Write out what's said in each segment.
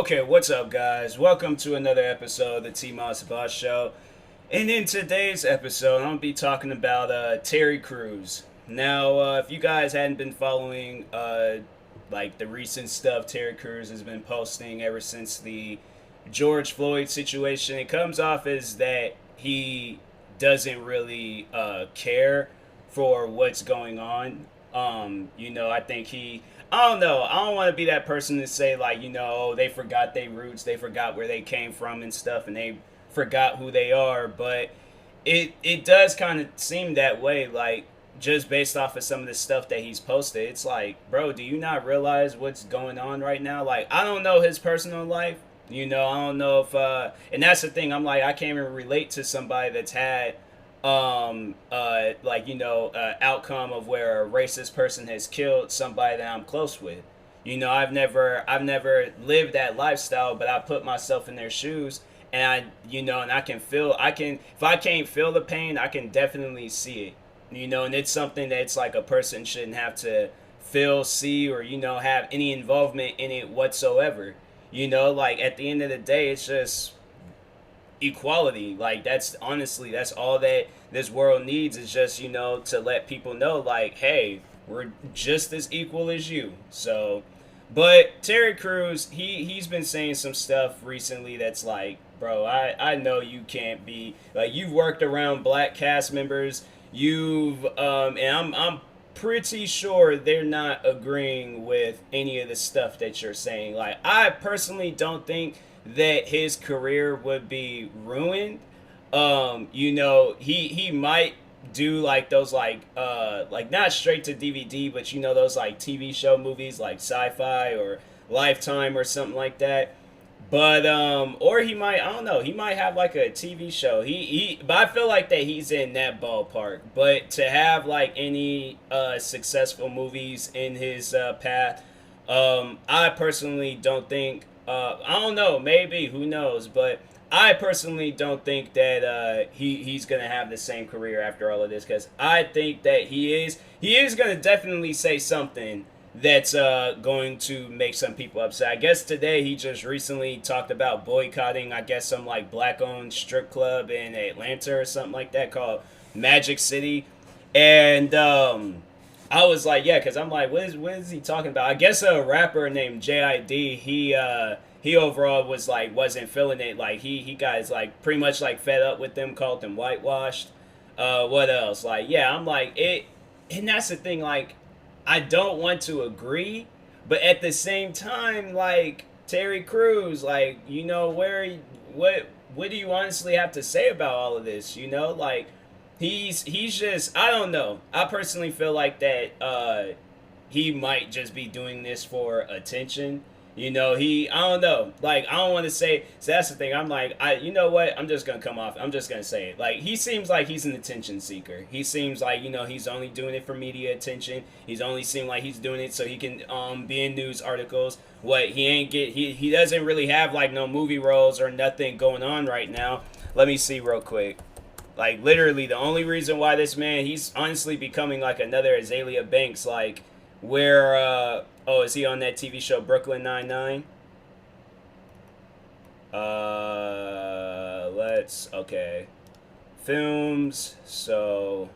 Okay, what's up, guys? Welcome to another episode of the TMossBoss Show. And in today's episode, I'm gonna be talking about Terry Crews. Now, if you guys hadn't been following like the recent stuff Terry Crews has been posting ever since the George Floyd situation, it comes off as that he doesn't really care for what's going on. I think I don't know. I don't want to be that person to say like, oh, they forgot their roots, they forgot where they came from and stuff, and they forgot who they are. But it does kind of seem that way, like just based off of some of the stuff that he's posted. It's like, bro, do you not realize what's going on right now? Like, I don't know his personal life. I don't know if and that's the thing. I'm like, I can't even relate to somebody that's had outcome of where a racist person has killed somebody that I'm close with. I've never lived that lifestyle, but I put myself in their shoes, and and I can feel, if I can't feel the pain, I can definitely see it. And it's something that's like a person shouldn't have to feel, see, or have any involvement in it whatsoever. Like at the end of the day, it's just equality. Like that's all that this world needs, is just to let people know, like, hey, we're just as equal as you. So, but Terry Crews, he's been saying some stuff recently that's like, bro, I know you can't be like, you've worked around black cast members, and I'm pretty sure they're not agreeing with any of the stuff that you're saying. Like, I personally don't think that his career would be ruined. He might do like those like not straight to DVD, but those like TV show movies like Sci-Fi or Lifetime or something like that. But or he might, I don't know, he might have like a TV show. But I feel like that he's in that ballpark. But to have like any successful movies in his path, I personally don't think. I don't know, maybe, who knows? But I personally don't think that he's gonna have the same career after all of this, because I think that he is gonna definitely say something that's going to make some people upset. I guess today he just recently talked about boycotting, I guess, some like black-owned strip club in Atlanta or something like that called Magic City, and I was like, yeah, because I'm like, what is he talking about? I guess a rapper named JID, he overall was like, wasn't feeling it. Like he got like pretty much like fed up with them, called them whitewashed. What else? Like, yeah, I'm like it, and that's the thing. Like, I don't want to agree, but at the same time, like Terry Crews, like, what do you honestly have to say about all of this? Like, he's just, I don't know. I personally feel like that he might just be doing this for attention. I don't know. Like, I don't want to say, so that's the thing. I'm like, you know what? I'm just going to come off. I'm just going to say it. Like, he seems like he's an attention seeker. He seems like, he's only doing it for media attention. He's only seemed like he's doing it so he can be in news articles. What he doesn't really have like no movie roles or nothing going on right now. Let me see real quick. Like, literally, the only reason why this man, he's honestly becoming like another Azalea Banks, like, where, is he on that TV show Brooklyn Nine-Nine? Okay. Films, so,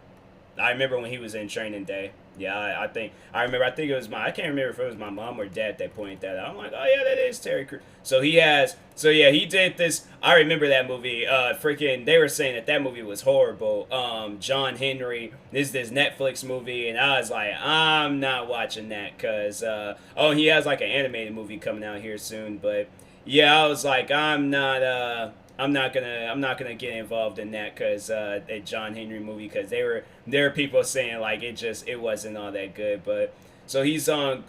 I remember when he was in Training Day. Yeah, I think it was I can't remember if it was my mom or dad that pointed that out. I'm like, oh yeah, that is Terry Crews. So yeah, he did this. I remember that movie. They were saying that movie was horrible. John Henry, this Netflix movie, and I was like, I'm not watching that, cause he has like an animated movie coming out here soon. But yeah, I was like, I'm not gonna get involved in that, because that John Henry movie, because there were people saying like it wasn't all that good. But so he's on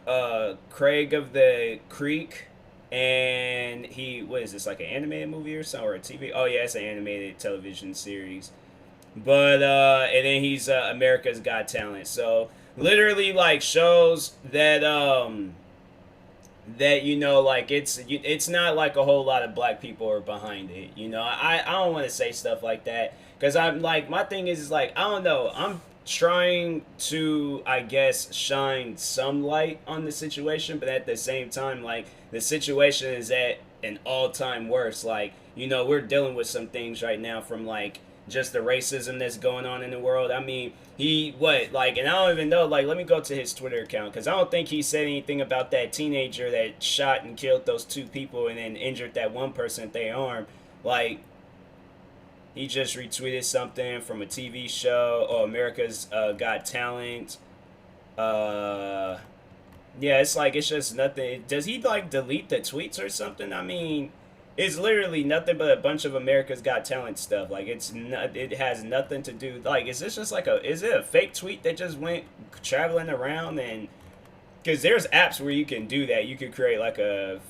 Craig of the Creek, and what is this, like an animated movie or something, or a TV? Oh yeah, it's an animated television series. But and then he's America's Got Talent. So literally like shows that like it's not like a whole lot of black people are behind it. I don't want to say stuff like that, because I'm like, my thing is like, I don't know, I'm trying to, I guess, shine some light on the situation, but at the same time, like, the situation is that an all-time worst. Like, we're dealing with some things right now from like just the racism that's going on in the world. I mean, he what like, and I don't even know. Like, let me go to his Twitter account because I don't think he said anything about that teenager that shot and killed those two people and then injured that one person at their arm. Like, he just retweeted something from a TV show. Oh, America's Got Talent. Uh, yeah, it's like it's just nothing. Does he like delete the tweets or something? I mean, it's literally nothing but a bunch of America's Got Talent stuff. Like it's not. It has nothing to do. Like, is this just like a? Is it a fake tweet that just went traveling around and? Because there's apps where you can do that. You could create like a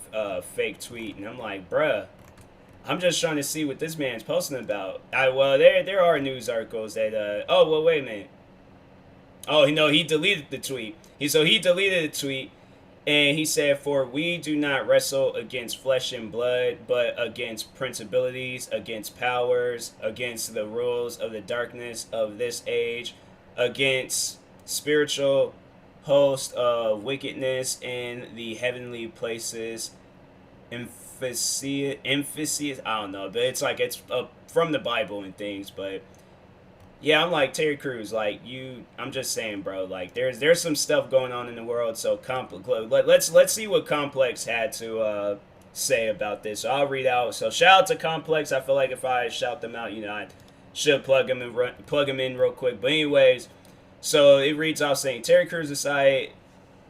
fake tweet, and I'm like, bruh. I'm just trying to see what this man's posting about. Well, there are news articles that oh well, wait a minute. Oh, he deleted the tweet. He deleted the tweet, and he said, "For we do not wrestle against flesh and blood, but against principalities, against powers, against the rules of the darkness of this age, against spiritual hosts of wickedness in the heavenly places." Emphasis, I don't know, but it's like it's from the Bible and things. But yeah, I'm like Terry Crews, like I'm just saying, bro. Like there's some stuff going on in the world. So let's see what Complex had to say about this. So I'll read out. So shout out to Complex. I feel like if I shout them out, I should plug them in real quick. But anyways, so it reads out saying Terry Crews aside.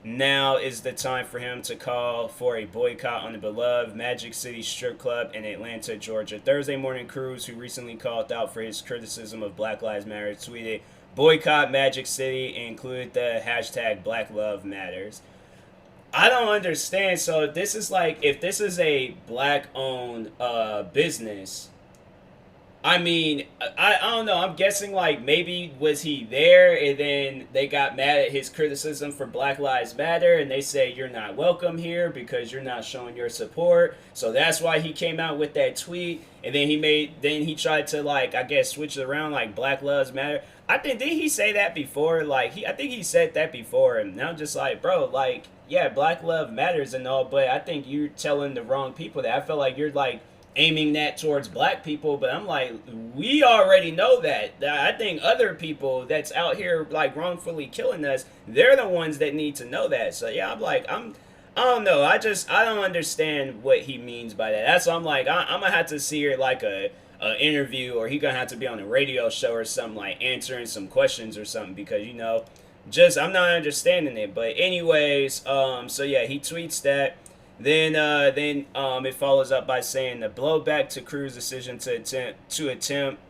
Now is the time for him to call for a boycott on the beloved Magic City Strip Club in Atlanta, Georgia. Thursday morning, Cruz, who recently called out for his criticism of Black Lives Matter, tweeted, "Boycott Magic City," and included the hashtag Black Love Matters. I don't understand. So this is like, if this is a black-owned business, I mean, I don't know. I'm guessing like maybe was he there and then they got mad at his criticism for Black Lives Matter and they say you're not welcome here because you're not showing your support. So that's why he came out with that tweet, and then he tried to like, I guess, switch it around like Black Lives Matter. I think, did he say that before? Like I think he said that before, and I'm just like, bro, like, yeah, Black Love Matters and all, but I think you're telling the wrong people that. I feel like you're like aiming that towards black people, but I'm like, we already know that. I think other people that's out here like wrongfully killing us, they're the ones that need to know that. So yeah, I don't know. I don't understand what he means by that. That's why I'm like, I'm gonna have to see here like a interview, or he gonna have to be on a radio show or something, like answering some questions or something, because just I'm not understanding it. But anyways, so yeah, he tweets that. Then it follows up by saying the blowback to Cruz's decision to attempt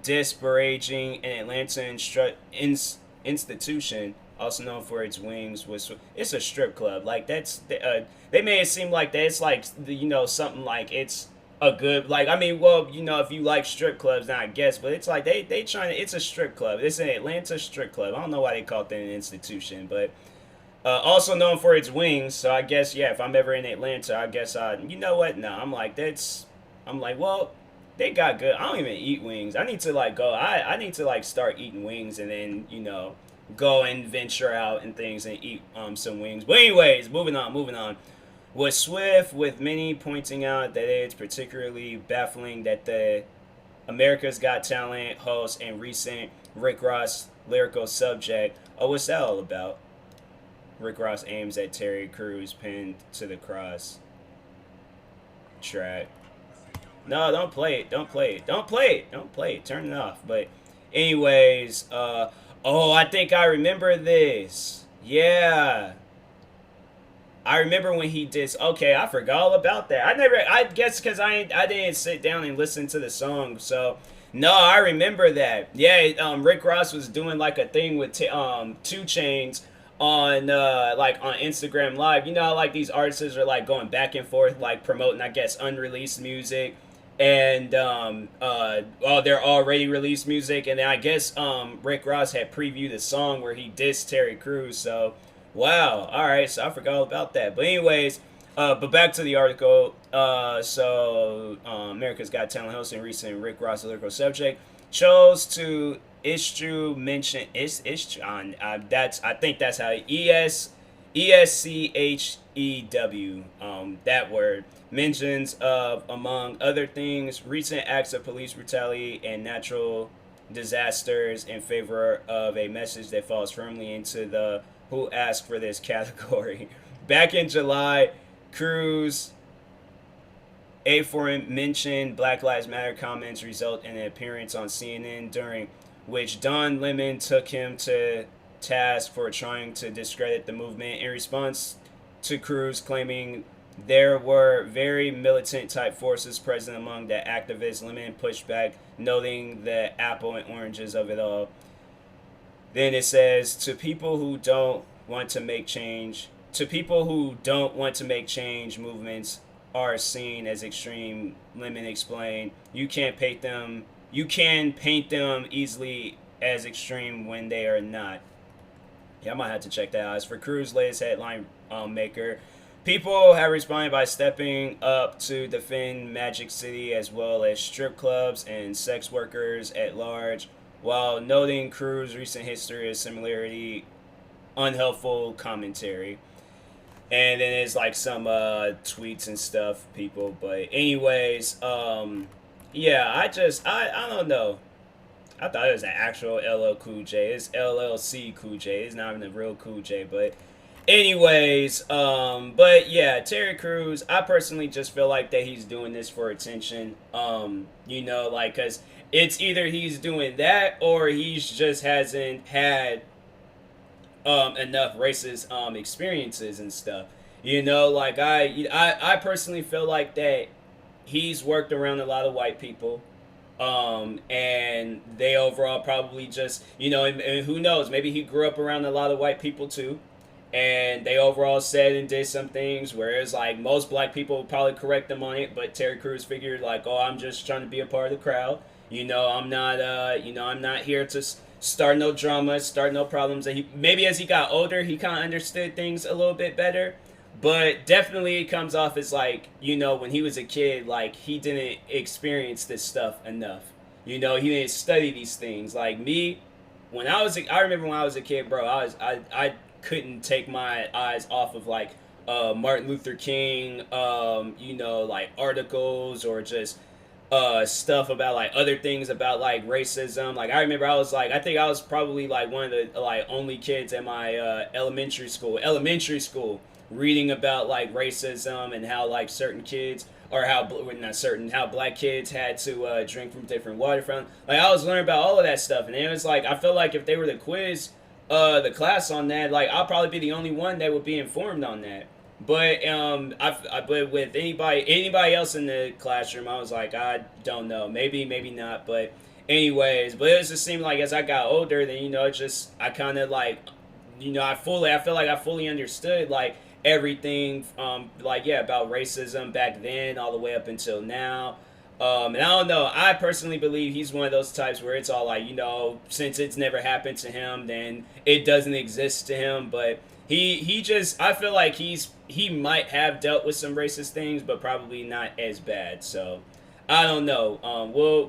disparaging an Atlanta institution, also known for its wings, it's a strip club. Like they made it seem like that it's like something like it's a good, like, I mean, well, if you like strip clubs, then I guess, but it's like they trying to, it's a strip club. It's an Atlanta strip club. I don't know why they call it an institution, but. Also known for its wings, so I guess, yeah, if I'm ever in Atlanta, I guess you know what? No, I'm like, well, they got good. I don't even eat wings. I need to like go. I need to like start eating wings and then go and venture out and things and eat some wings. But anyways, moving on. Was swift, with many pointing out that it's particularly baffling that the America's Got Talent host and recent Rick Ross lyrical subject. Oh, what's that all about? Rick Ross aims at Terry Crews pinned to the cross track. No, don't play it. Turn it off. But anyways, I think I remember this. Yeah. I remember when he did. Okay, I forgot all about that. I guess because I didn't sit down and listen to the song. So no, I remember that. Yeah, Rick Ross was doing like a thing with 2 Chainz on on Instagram Live. Like these artists are like going back and forth, like promoting, I guess, unreleased music and their already released music. And then I guess Rick Ross had previewed a song where he dissed Terry Crews. So wow, all right, so I forgot all about that. But anyways, but back to the article. America's Got Talent host and recent Rick Ross lyrical subject chose to issue mention I think that's how ESCHEW, that word, mentions of, among other things, recent acts of police brutality and natural disasters in favor of a message that falls firmly into the who asked for this category. Back in July, Cruz aforementioned Black Lives Matter comments result in an appearance on CNN during which Don Lemon took him to task for trying to discredit the movement in response to Cruz claiming there were very militant type forces present among the activists. Lemon pushed back, noting the apple and oranges of it all. Then it says, to people who don't want to make change, movements are seen as extreme. Lemon explained, you can paint them easily as extreme when they are not. Yeah, I might have to check that out. As for Cruz's latest headline maker, people have responded by stepping up to defend Magic City as well as strip clubs and sex workers at large, while noting Cruz's recent history of similarity, unhelpful commentary. And then there's like some tweets and stuff, people. But anyways, yeah, I don't know. I thought it was an actual LL Cool J. It's LLC Cool J. It's not even a real Cool J. But anyways, but yeah, Terry Crews, I personally just feel like that he's doing this for attention. You know, like, cause it's either he's doing that or he's just hasn't had enough racist experiences and stuff. You know, like I personally feel like that he's worked around a lot of white people. And they overall probably just, you know, and who knows, maybe he grew up around a lot of white people too, and they overall said and did some things, whereas like most black people would probably correct them on it, but Terry Crews figured like, oh, I'm just trying to be a part of the crowd, you know, I'm not, I'm not here to start no drama, start no problems, and he, maybe as he got older, he kind of understood things a little bit better. But definitely it comes off as like, you know, when he was a kid, like he didn't experience this stuff enough. You know, he didn't study these things. Like me, I remember when I was a kid, bro, I couldn't take my eyes off of like Martin Luther King, you know, like articles or just stuff about like other things about like racism. Like I remember I think I was probably like one of the like only kids at my elementary school reading about like racism and how like certain kids or how black kids had to drink from different water fountains. Like I was learning about all of that stuff, and it was like I feel like if they were to quiz the class on that, like I'll probably be the only one that would be informed on that. But but with anybody else in the classroom, I was like, I don't know, maybe not. But anyways, but it just seemed like as I got older, then you know, it just I kind of like, you know, I feel like I fully understood like everything like yeah about racism back then all the way up until now. And I don't know, I personally believe he's one of those types where it's all like, you know, since it's never happened to him, then it doesn't exist to him. But he just, I feel like he might have dealt with some racist things, but probably not as bad. So I don't know.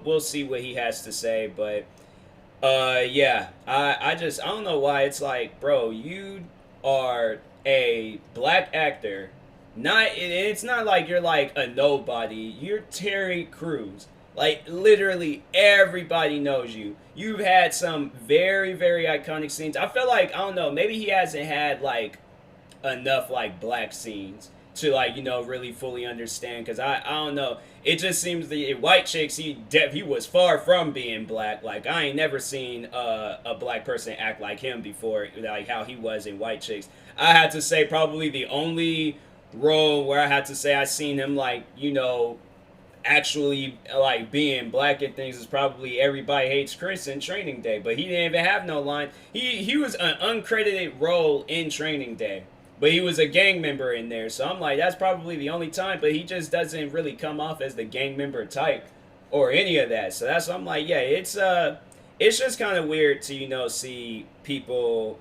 We'll see what he has to say. But yeah, I don't know why it's like, bro, you are a black actor. It's not like you're like a nobody. You're Terry Crews. Like literally everybody knows you. You've had some very, very iconic scenes. I feel like, I don't know, maybe he hasn't had like enough like black scenes to like, you know, really fully understand, because I don't know, it just seems the White Chicks, he was far from being black. Like I ain't never seen a black person act like him before, like how he was in White Chicks. I had to say probably the only role where I had to say I seen him like, you know, actually like being black and things is probably Everybody Hates Chris in Training Day. But he didn't even have no line. He was an uncredited role in Training Day, but he was a gang member in there. So I'm like, that's probably the only time. But he just doesn't really come off as the gang member type or any of that. So that's why I'm like, yeah, it's just kind of weird to, you know, see people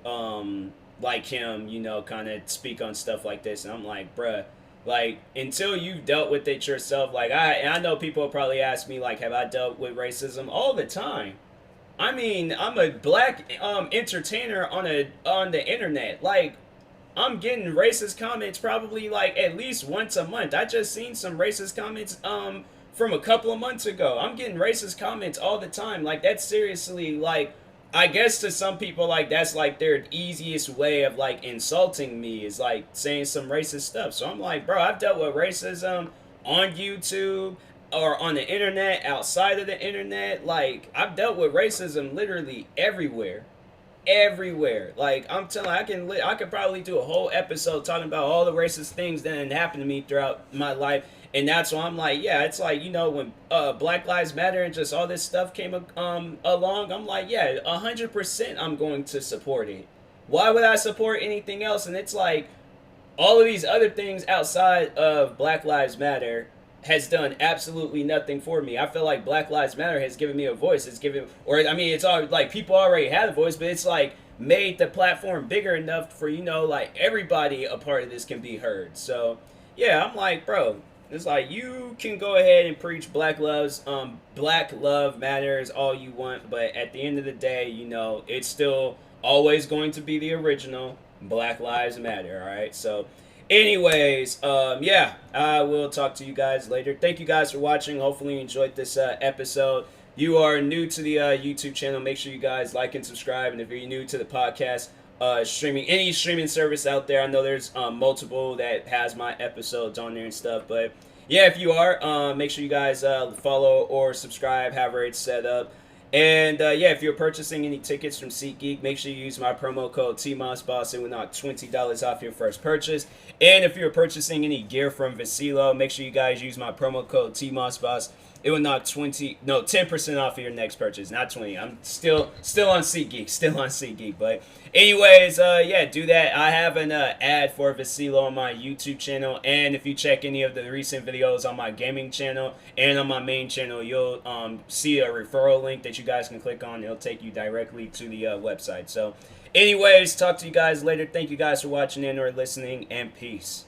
like him, you know, kind of speak on stuff like this. And I'm like, bruh, like until you've dealt with it yourself, like I know people probably ask me like, have I dealt with racism? All the time. I mean, I'm a black entertainer on the internet. Like I'm getting racist comments probably like at least once a month. I just seen some racist comments from a couple of months ago. I'm getting racist comments all the time. Like that's seriously like, I guess to some people like that's like their easiest way of like insulting me is like saying some racist stuff. So I'm like, bro, I've dealt with racism on YouTube or on the internet, outside of the internet. Like I've dealt with racism literally everywhere, everywhere. Like I'm telling, I could probably do a whole episode talking about all the racist things that happened to me throughout my life. And that's why I'm like, yeah, it's like, you know, when Black Lives Matter and just all this stuff came along, I'm like, yeah, 100% I'm going to support it. Why would I support anything else? And it's like all of these other things outside of Black Lives Matter has done absolutely nothing for me. I feel like Black Lives Matter has given me a voice. It's given, or I mean, it's all like people already had a voice, but it's like made the platform bigger enough for, you know, like everybody a part of this can be heard. So yeah, I'm like, bro, it's like you can go ahead and preach Black Love Matters all you want, but at the end of the day, you know, it's still always going to be the original Black Lives Matter. All right, so anyways, yeah, I will talk to you guys later. Thank you guys for watching. Hopefully you enjoyed this episode. You are new to the YouTube channel, make sure you guys like and subscribe. And if you're new to the podcast, any streaming service out there, I know there's multiple that has my episodes on there and stuff. But yeah, if you are, make sure you guys follow or subscribe, however it's set up. And yeah, if you're purchasing any tickets from SeatGeek, make sure you use my promo code TMossBoss. It will knock $20 off your first purchase. And if you're purchasing any gear from Vecilo, make sure you guys use my promo code TMossBoss. It will knock 10% off of your next purchase, not 20. I'm still on SeatGeek, But anyways, yeah, do that. I have an ad for Vecilo on my YouTube channel, and if you check any of the recent videos on my gaming channel and on my main channel, you'll see a referral link that you guys can click on. It'll take you directly to the website. So anyways, talk to you guys later. Thank you guys for watching and or listening, and peace.